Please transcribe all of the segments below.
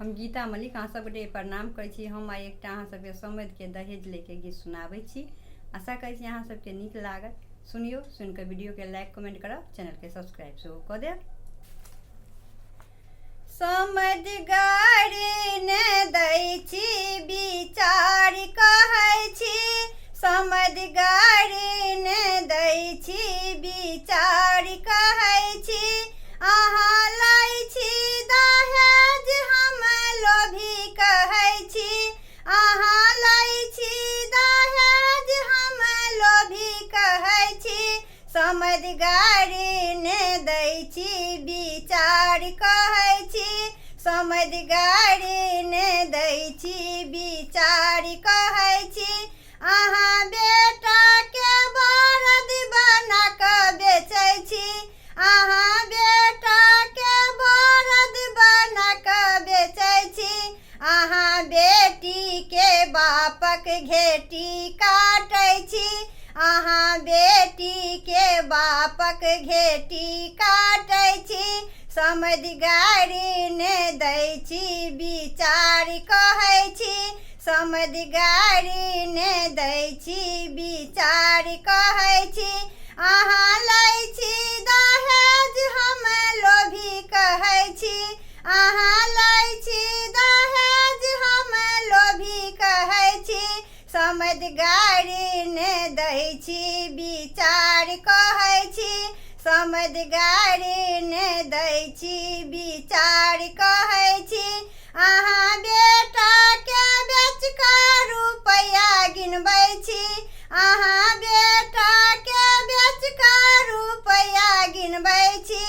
हम गीता मलिक अहाँ सबके प्रणाम करै छी। हम आइ एकटा अहाँ सबके समझ के दहेज लेके गीत सुनाबै छी। आशा करै छी अहाँ सबके नीक लागत। सुनियो, सुन के वीडियो के लाइक कमेंट करब, चैनल के सब्सक्राइब सेहो कऽ देब। समझ गाड़ी ने दै छी विचार कहै छी, समझ गाड़ी ने दै छी विचार कहै छी। अहाँ लै छी दहेज हम लोभी कहै छी, अहाँ लै छी दहेज हम लोभी कहै छी। समझ गाड़ी ने दै छी विचार कहै छी, समझ गाड़ी ने दै छी विचार कहै छी। अहाँ बेटा के बरद बना कऽ बेचै छी, अहाँ बेटा के बरद बना कऽ बेचै छी। अहाँ बेटी के बापक घेटी काटै छी, अहाँ बेटी के बापक घेटी काटै छी। समझ गाड़ी ने दै छी विचार कहै छी, समझ गाड़ी ने दै छी विचार कहै छी। अहाँ लै छी दहेज हम लोभी कहै छी, अहाँ लै छी दहेज हम लोभी कहै छी। समझ गाड़ी ने दै छी विचार कहै छी, समझ गाड़ी ने दै छी विचार कहै छी। अहाँ बेटा के बेच कऽ रुपैया गिनबै छी, अहाँ बेटा के बेच कऽ रुपैया गिनबै छी।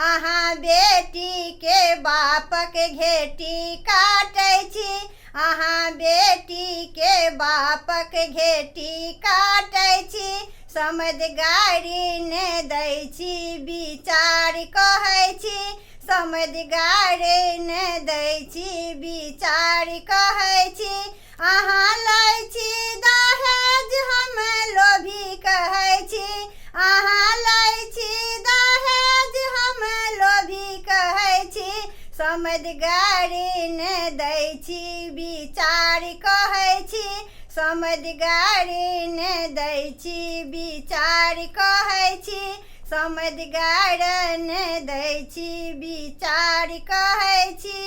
अहाँ बेटी के बापक घेटी काटै छी, अहाँ बेटी के बापक घेटी काटै छी। समझ गाड़ी ने दै छी विचार कहै छी, समझ गाड़ी ने दै छी विचार कहै छी। अहाँ लै छी दहेज हम लोभी कहै छी, अहाँ लै छी दहेज हम लोभी कहै छी। समझ गाड़ी ने दै छी विचार कहै छी, समझ गाड़ी ने दै छी विचार कहै छी। समझ गाड़ी ने दै छी विचार कहै छी।